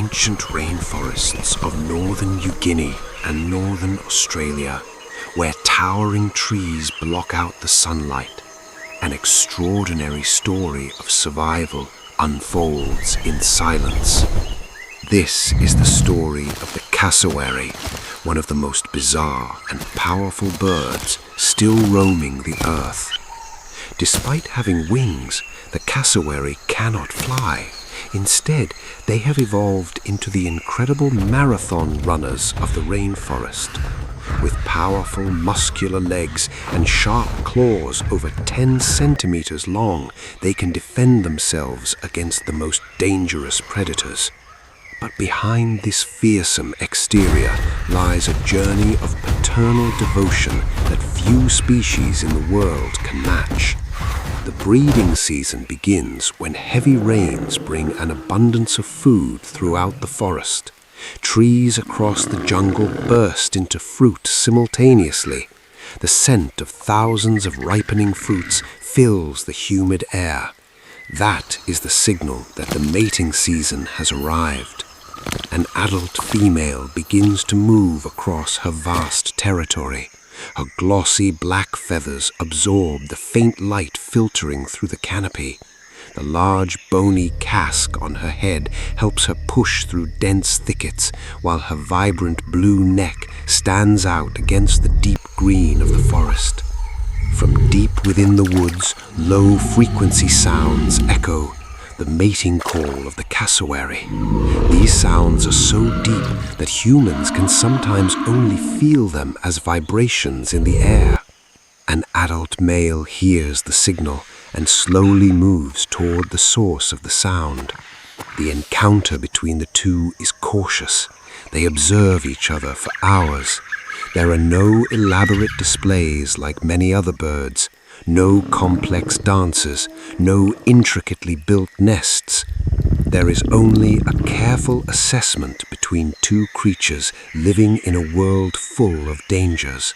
ancient rainforests of northern New Guinea and northern Australia, where towering trees block out the sunlight, an extraordinary story of survival unfolds in silence. This is the story of the cassowary, one of the most bizarre and powerful birds still roaming the earth. Despite having wings, the cassowary cannot fly. Instead, they have evolved into the incredible marathon runners of the rainforest. With powerful, muscular legs and sharp claws over 10 centimeters long, they can defend themselves against the most dangerous predators. But behind this fearsome exterior lies a journey of paternal devotion that few species in the world can match. The breeding season begins when heavy rains bring an abundance of food throughout the forest. Trees across the jungle burst into fruit simultaneously. The scent of thousands of ripening fruits fills the humid air. That is the signal that the mating season has arrived. An adult female begins to move across her vast territory. Her glossy black feathers absorb the faint light filtering through the canopy. The large bony casque on her head helps her push through dense thickets, while her vibrant blue neck stands out against the deep green of the forest. From deep within the woods, low-frequency sounds echo, the mating call of the cassowary. These sounds are so deep that humans can sometimes only feel them as vibrations in the air. An adult male hears the signal and slowly moves toward the source of the sound. The encounter between the two is cautious. They observe each other for hours. There are no elaborate displays like many other birds, no complex dances, no intricately built nests. There is only a careful assessment between two creatures living in a world full of dangers.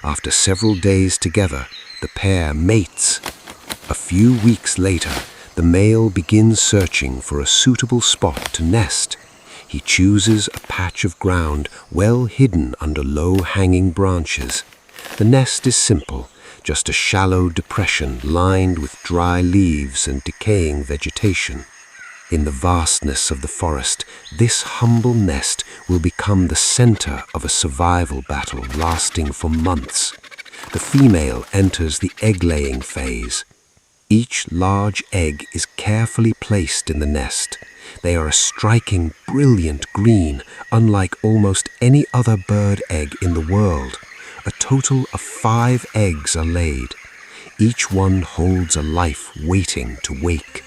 After several days together, the pair mates. A few weeks later, the male begins searching for a suitable spot to nest. He chooses a patch of ground well hidden under low-hanging branches. The nest is simple, just a shallow depression lined with dry leaves and decaying vegetation. In the vastness of the forest, this humble nest will become the center of a survival battle lasting for months. The female enters the egg-laying phase. Each large egg is carefully placed in the nest. They are a striking, brilliant green, unlike almost any other bird egg in the world. A total of 5 eggs are laid. Each one holds a life waiting to wake.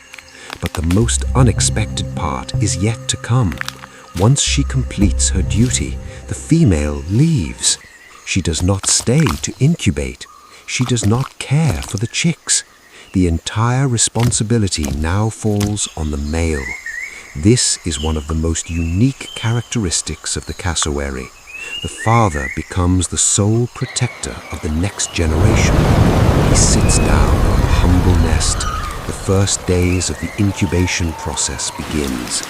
But the most unexpected part is yet to come. Once she completes her duty, the female leaves. She does not stay to incubate. She does not care for the chicks. The entire responsibility now falls on the male. This is one of the most unique characteristics of the cassowary. The father becomes the sole protector of the next generation. He sits down on the humble nest. The first days of the incubation process begins.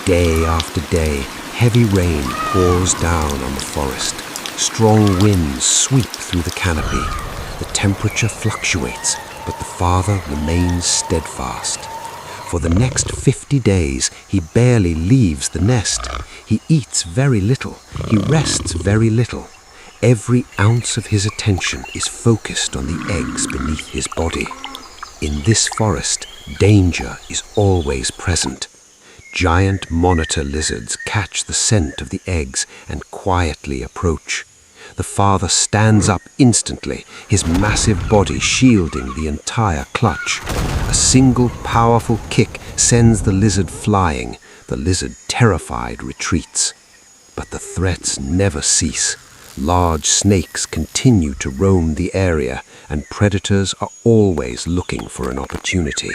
Day after day, heavy rain pours down on the forest. Strong winds sweep through the canopy. The temperature fluctuates, but the father remains steadfast. For the next 50 days, he barely leaves the nest. He eats very little. He rests very little. Every ounce of his attention is focused on the eggs beneath his body. In this forest, danger is always present. Giant monitor lizards catch the scent of the eggs and quietly approach. The father stands up instantly, his massive body shielding the entire clutch. A single powerful kick sends the lizard flying. The lizard, terrified, retreats. But the threats never cease. Large snakes continue to roam the area, and predators are always looking for an opportunity.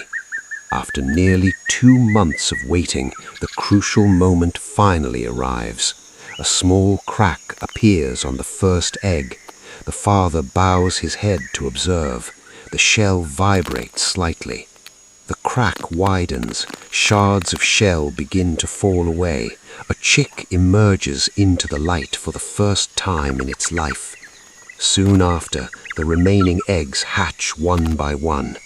After nearly 2 months of waiting, the crucial moment finally arrives. A small crack appears on the first egg. The father bows his head to observe. The shell vibrates slightly. The crack widens, shards of shell begin to fall away. A chick emerges into the light for the first time in its life. Soon after, the remaining eggs hatch one by one.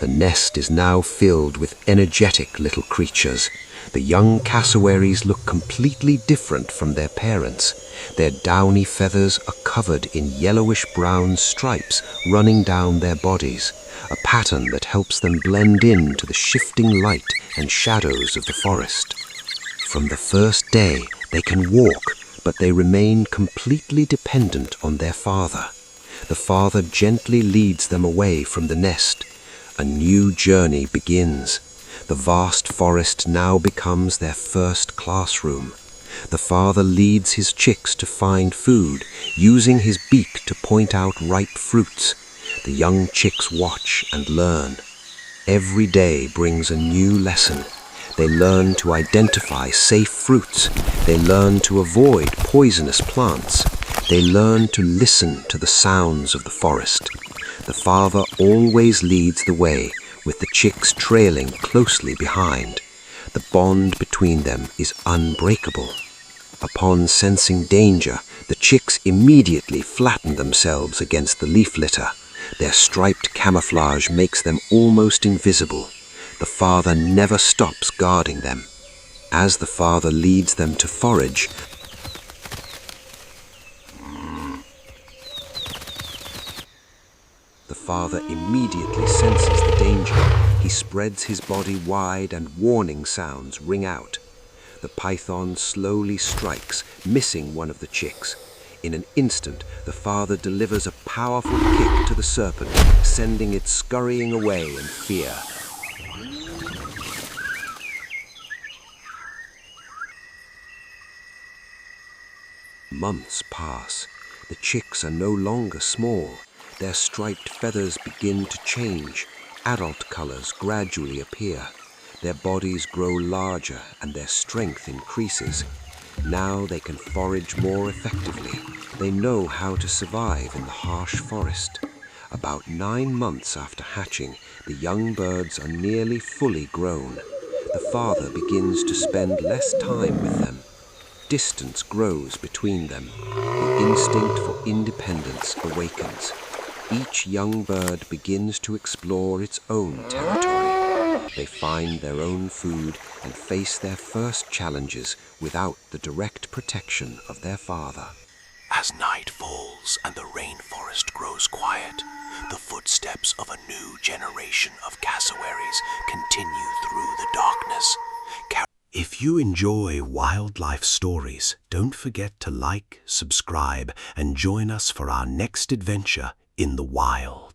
The nest is now filled with energetic little creatures. The young cassowaries look completely different from their parents. Their downy feathers are covered in yellowish-brown stripes running down their bodies, a pattern that helps them blend in to the shifting light and shadows of the forest. From the first day, they can walk, but they remain completely dependent on their father. The father gently leads them away from the nest. A new journey begins. The vast forest now becomes their first classroom. The father leads his chicks to find food, using his beak to point out ripe fruits. The young chicks watch and learn. Every day brings a new lesson. They learn to identify safe fruits. They learn to avoid poisonous plants. They learn to listen to the sounds of the forest. The father always leads the way, with the chicks trailing closely behind. The bond between them is unbreakable. Upon sensing danger, the chicks immediately flatten themselves against the leaf litter. Their striped camouflage makes them almost invisible. The father never stops guarding them. As the father leads them to forage, the father immediately senses the danger. He spreads his body wide and warning sounds ring out. The python slowly strikes, missing one of the chicks. In an instant, the father delivers a powerful kick to the serpent, sending it scurrying away in fear. Months pass. The chicks are no longer small. Their striped feathers begin to change. Adult colors gradually appear. Their bodies grow larger and their strength increases. Now they can forage more effectively. They know how to survive in the harsh forest. About 9 months after hatching, the young birds are nearly fully grown. The father begins to spend less time with them. Distance grows between them. The instinct for independence awakens. Each young bird begins to explore its own territory. They find their own food and face their first challenges without the direct protection of their father. As night falls and the rainforest grows quiet, the footsteps of a new generation of cassowaries continue through the darkness. If you enjoy wildlife stories, don't forget to like, subscribe, and join us for our next adventure in the wild.